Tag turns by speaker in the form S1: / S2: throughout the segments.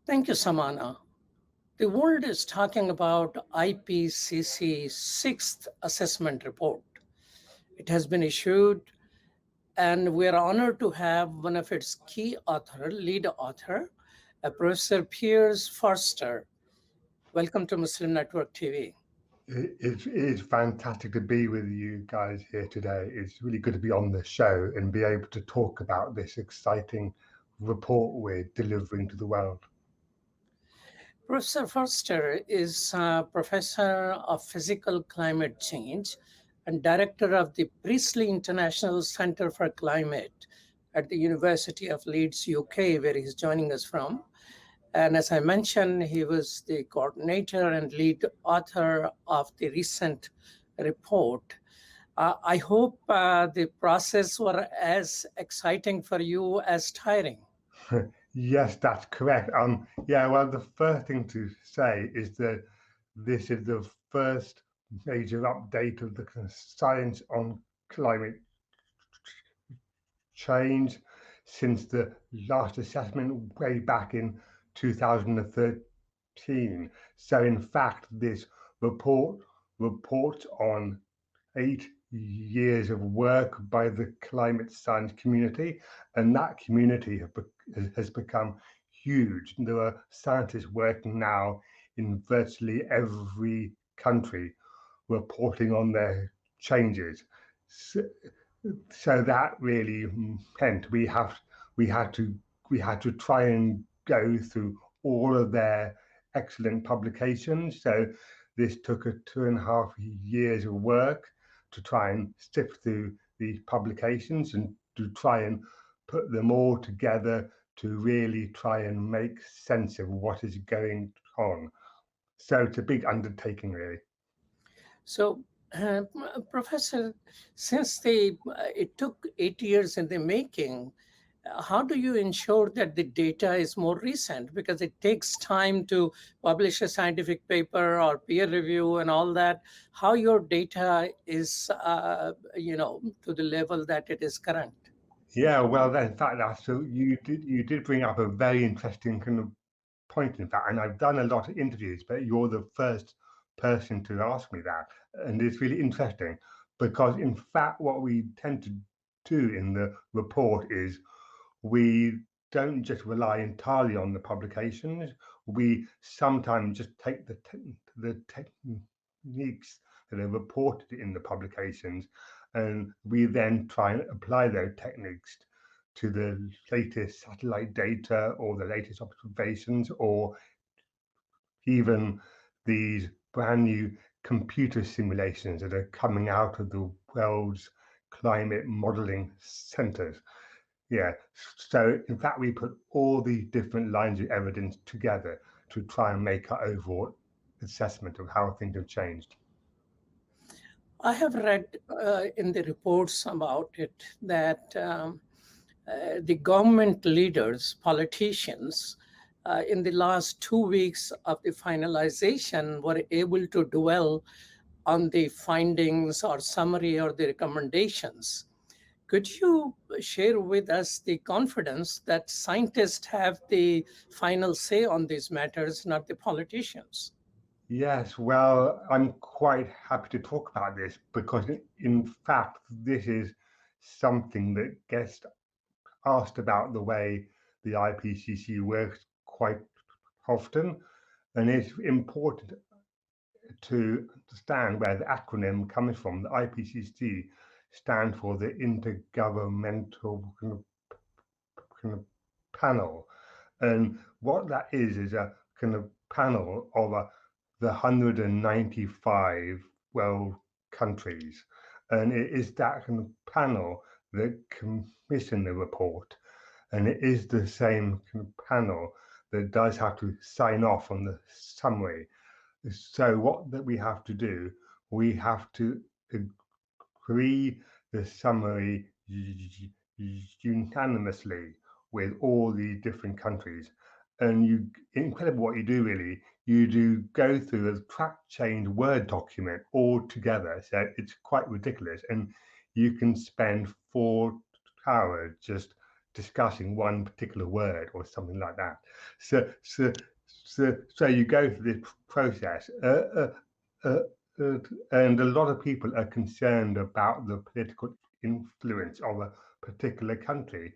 S1: Thank you, Samana. The world is talking about IPCC sixth assessment report. It has been issued, and we are honored to have one of its key author, lead author, Professor Piers Forster. Welcome to Muslim Network TV.
S2: It is fantastic to be with you guys here today. It's really good to be on the show and be able to talk about this exciting report we're delivering to the world.
S1: Professor Forster is a professor of physical climate change and director of the Priestley International Center for Climate at the University of Leeds, UK, where he's joining us from. And as I mentioned, he was the coordinator and lead author of the recent report. I hope the process were as exciting for you as tiring.
S2: Yes, that's correct. Yeah, well, the first thing to say is that this is the first major update of the science on climate change since the last assessment way back in 2013. So, in fact, this report reports on 8 years of work by the climate science community, and that community has become huge. There are scientists working now in virtually every country reporting on their changes. So, so that really meant we had to we had to try and go through all of their excellent publications. So this took a 2.5 years of work to try and sift through these publications and to try and put them all together to really try and make sense of what is going on. So it's a big undertaking, really.
S1: So, Professor, since it took 8 years in the making, how do you ensure that the data is more recent? Because it takes time to publish a scientific paper or peer review and all that. How your data is, to the level that it is current?
S2: Yeah, well, in fact, that's so you did bring up a very interesting kind of point, in fact, and I've done a lot of interviews, but you're the first person to ask me that, and it's really interesting because, in fact, what we tend to do in the report is we don't just rely entirely on the publications. We sometimes just take the techniques that are reported in the publications, and we then try and apply those techniques to the latest satellite data or the latest observations or even these brand new computer simulations that are coming out of the world's climate modeling centers. Yeah, so in fact, we put all these different lines of evidence together to try and make our overall assessment of how things have changed.
S1: I have read in the reports about it that the government leaders, politicians, in the last 2 weeks of the finalization were able to dwell on the findings or summary or the recommendations. Could you share with us the confidence that scientists have the final say on these matters, not the politicians?
S2: Yes, well, I'm quite happy to talk about this because, in fact, this is something that gets asked about the way the IPCC works quite often, and it's important to understand where the acronym comes from. The IPCC stands for the Intergovernmental kind of Panel, and what that is a kind of panel of the 195 world countries, and it is that kind of panel that commissioned the report, and it is the same kind of panel that does have to sign off on the summary. So what that we have to do, we have to agree the summary unanimously with all the different countries. And you incredible what you do really. You do go through a track change Word document all together. So it's quite ridiculous. And you can spend 4 hours just discussing one particular word or something like that. So you go through this process, uh, uh, and a lot of people are concerned about the political influence of a particular country,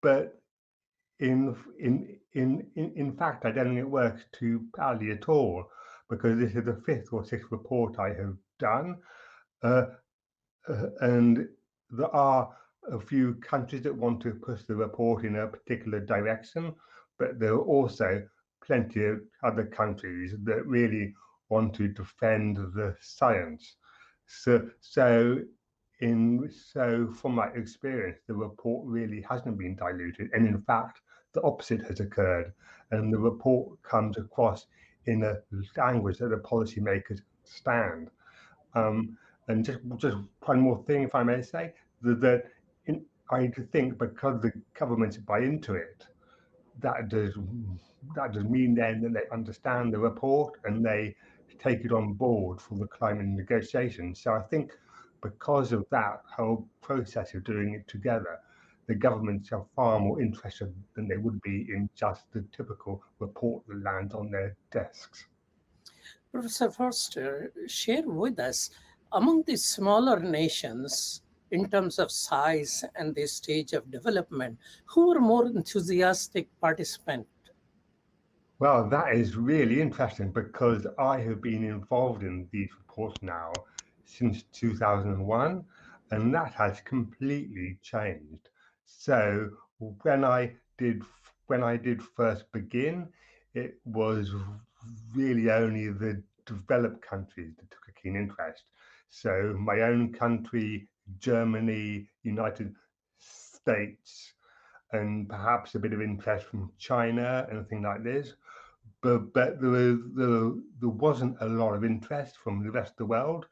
S2: but in fact, I don't think it works too badly at all, because this is the fifth or sixth report I have done, uh, and there are a few countries that want to push the report in a particular direction, but there are also plenty of other countries that really want to defend the science. So from my experience, the report really hasn't been diluted, and in fact, the opposite has occurred, and the report comes across in a language that the policymakers stand. Um, and just one more thing, if I may say, that I think because the governments buy into it, that does that does mean then that they understand the report and they take it on board for the climate negotiations. So I think because of that whole process of doing it together, the governments are far more interested than they would be in just the typical report that lands on their desks.
S1: Professor Forster, share with us, among the smaller nations, in terms of size and the stage of development, who are more enthusiastic participants?
S2: Well, that is really interesting because I have been involved in these reports now since 2001, and that has completely changed. So when I did when I did first begin, it was really only the developed countries that took a keen interest. So my own country, Germany, United States, and perhaps a bit of interest from China, anything like this, but there wasn't a lot of interest from the rest of the world,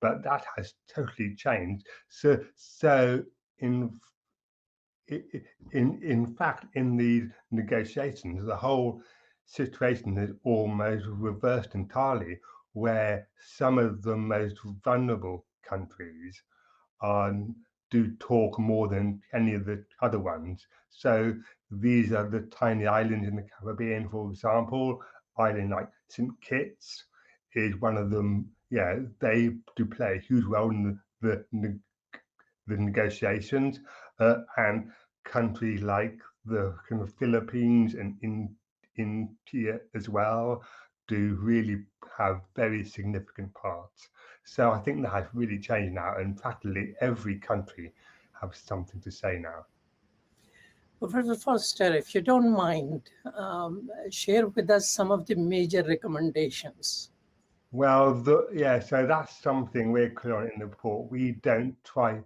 S2: but that has totally changed. So in in fact, in these negotiations, the whole situation is almost reversed entirely, where some of the most vulnerable countries um, do talk more than any of the other ones. So these are the tiny islands in the Caribbean, for example. Island like St. Kitts is one of them. Yeah, they do play a huge role in the negotiations, and countries like the kind of Philippines and in India as well do really have very significant parts. So I think that has really changed now, and practically every country has something to say now.
S1: Professor Foster, if you don't mind, share with us some of the major recommendations.
S2: Well, yeah, so that's something we're clear on in the report. We don't try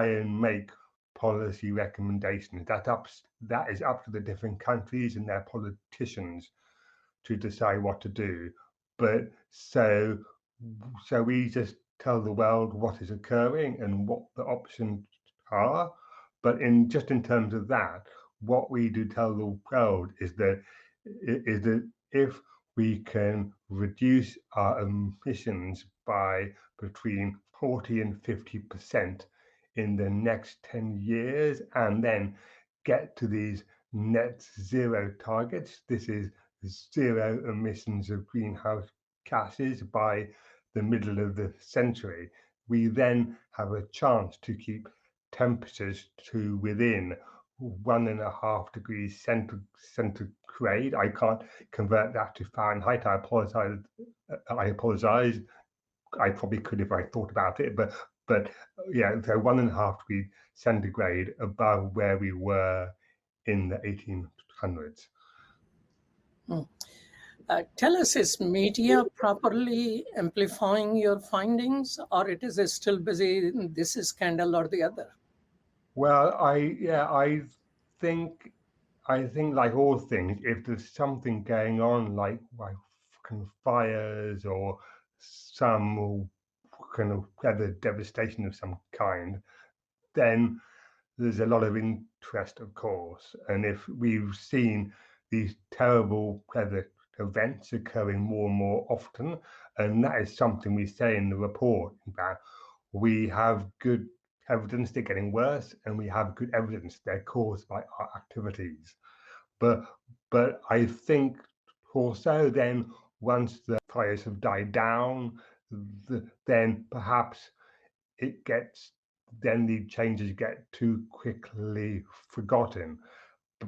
S2: and make policy recommendations. That is up to the different countries and their politicians to decide what to do. But so we just tell the world what is occurring and what the options are. But in terms of that, what we do tell the world is that if we can reduce our emissions by between 40 and 50% in the next 10 years, and then get to these net zero targets. This is zero emissions of greenhouse gases by the middle of the century. We then have a chance to keep temperatures to within 1.5 degrees centigrade. I can't convert that to Fahrenheit. I apologize. I apologize. I probably could if I thought about it, but yeah, so 1.5 degrees centigrade above where we were in the 1800s.
S1: Tell us, is media properly amplifying your findings, or it is still busy, this is scandal or the other?
S2: Well, think I think like all things, if there's something going on like kind of fires or some kind of weather devastation of some kind, then there's a lot of interest, of course. And if we've seen these terrible weather events occurring more and more often, and that is something we say in the report, that we have good evidence they're getting worse, and we have good evidence they're caused by our activities. But I think also then once the fires have died down, then perhaps it gets then the changes get too quickly forgotten.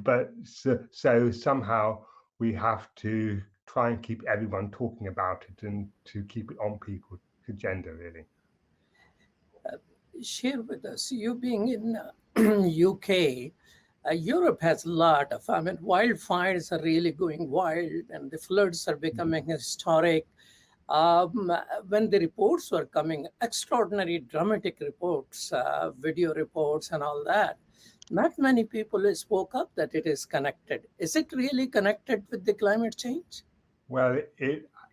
S2: But so somehow we have to try and keep everyone talking about it and to keep it on people's agenda, really.
S1: Share with us, you being in UK, Europe has a lot of, I mean, wildfires are really going wild and the floods are becoming historic. Um, when the reports were coming, extraordinary dramatic reports, video reports and all that, not many people spoke up that it is connected. Is it really connected with the climate change?
S2: Well,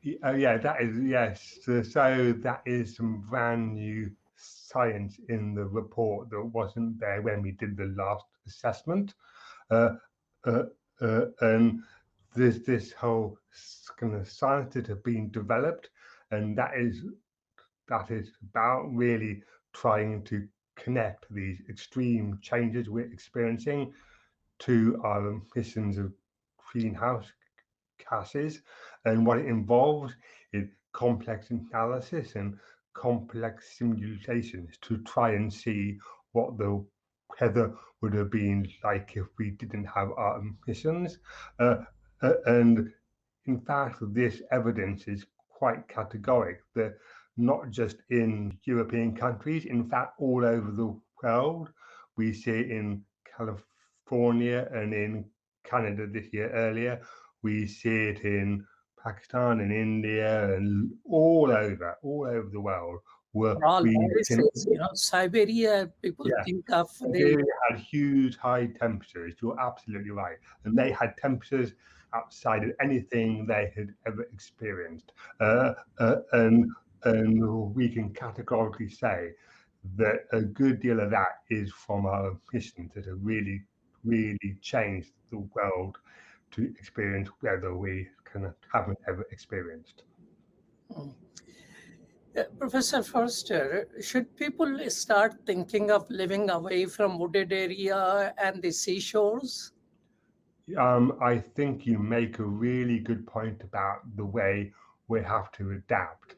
S2: yeah, that is, yes. So that is some brand new science in the report that wasn't there when we did the last assessment. Uh, uh, and there's this whole kind of science that have been developed, and that is about really trying to connect these extreme changes we're experiencing to our emissions of greenhouse gases, and what it involves is complex analysis and complex simulations to try and see what the weather would have been like if we didn't have our emissions. And in fact, this evidence is quite categoric that not just in European countries, in fact, all over the world, we see it in California and in Canada this year earlier. We see it in Pakistan and India and all over the world where
S1: For all
S2: we can,
S1: viruses, Siberia, people
S2: yeah,
S1: think of the
S2: Siberia had huge high temperatures. You're absolutely right. And they had temperatures outside of anything they had ever experienced. Uh, uh, and, and we can categorically say that a good deal of that is from our emissions that have really, really changed the world to experience weather we kind of haven't ever experienced.
S1: Professor Forster, should people start thinking of living away from wooded area and the seashores?
S2: I think you make a really good point about the way we have to adapt.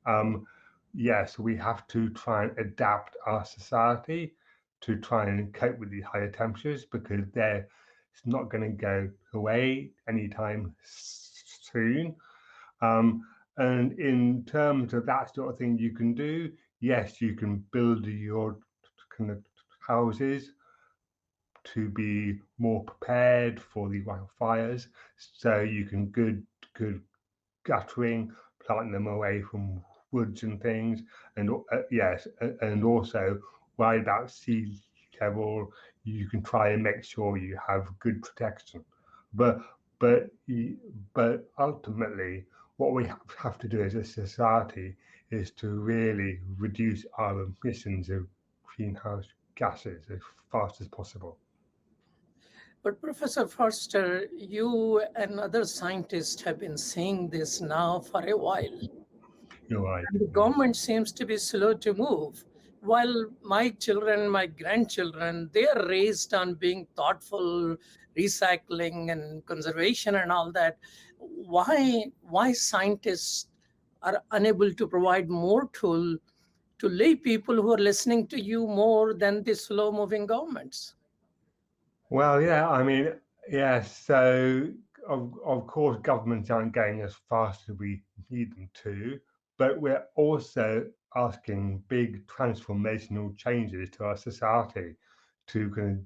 S2: Um, yes, we have to try and adapt our society to try and cope with the higher temperatures because they're it's not going to go away anytime soon. Um, and in terms of that sort of thing you can do, yes, you can build your kind of houses to be more prepared for the wildfires. So you can good guttering, planting them away from woods and things, and yes, and also worry about sea level. You can try and make sure you have good protection, but but but ultimately, what we have to do as a society is to really reduce our emissions of greenhouse gases as fast as possible.
S1: But Professor Forster, you and other scientists have been saying this now for a while.
S2: You're right.
S1: And the government seems to be slow to move. While my children, my grandchildren, they are raised on being thoughtful, recycling and conservation and all that. Why scientists are unable to provide more tool to lay people who are listening to you more than the slow moving governments?
S2: Well, yeah, I mean, yes. So, of course, governments aren't going as fast as we need them to, but we're also asking big transformational changes to our society to kind of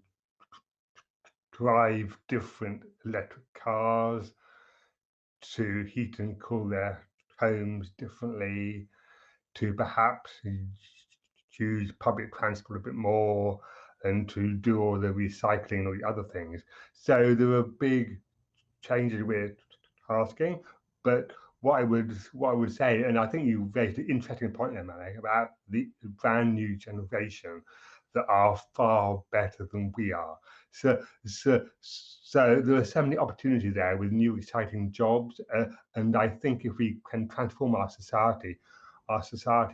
S2: drive different electric cars, to heat and cool their homes differently, to perhaps use public transport a bit more and to do all the recycling or the other things. So there are big changes we're asking, but what I would say, and I think you raised an interesting point there, Malik, about the brand new generation that are far better than we are. So there are so many opportunities there with new exciting jobs, and I think if we can transform our society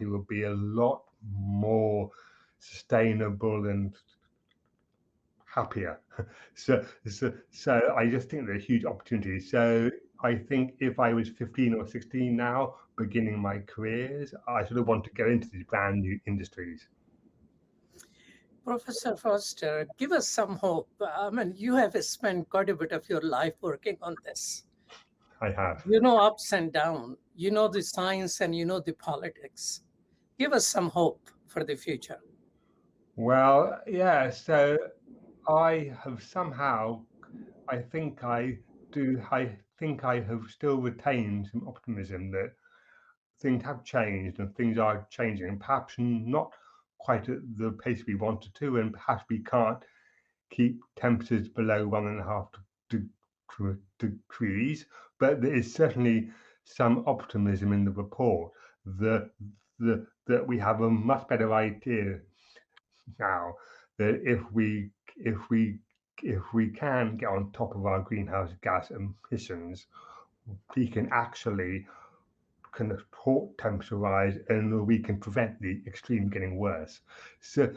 S2: will be a lot more sustainable and happier. So I just think there's huge opportunities. So I think if I was 15 or 16 now, beginning my careers, I sort of want to go into these brand new industries.
S1: Professor Forster, give us some hope. I mean, you have spent quite a bit of your life working on this.
S2: I have.
S1: You know ups and downs. You know the science and you know the politics. Give us some hope for the future.
S2: Well, yeah, so I have somehow, I think I I think I have still retained some optimism that things have changed and things are changing, and perhaps not quite at the pace we wanted to, and perhaps we can't keep temperatures below 1.5 degrees, but there is certainly some optimism in the report that that we have a much better idea now that if we can get on top of our greenhouse gas emissions, we can actually kind of halt temperature rise and we can prevent the extreme getting worse. So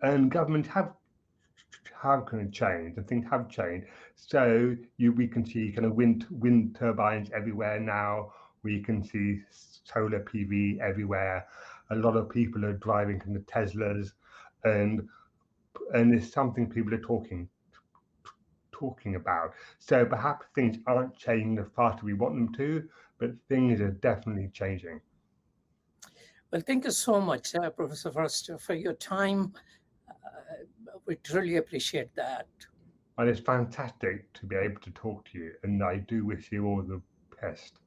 S2: and governments have kind of changed and things have changed. So we can see kind of wind turbines everywhere now. We can see solar PV everywhere. A lot of people are driving kind of Teslas, and it's something people are talking about. So perhaps things aren't changing the faster we want them to, but things are definitely changing.
S1: Well, thank you so much, Professor Forster, for your time. We truly appreciate that.
S2: And it's fantastic to be able to talk to you, and I do wish you all the best.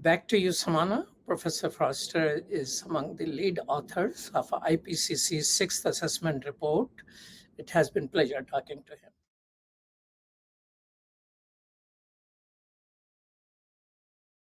S1: Back to you, Samana. Professor Forster is among the lead authors of IPCC's 6th assessment report. It has been a pleasure talking to him.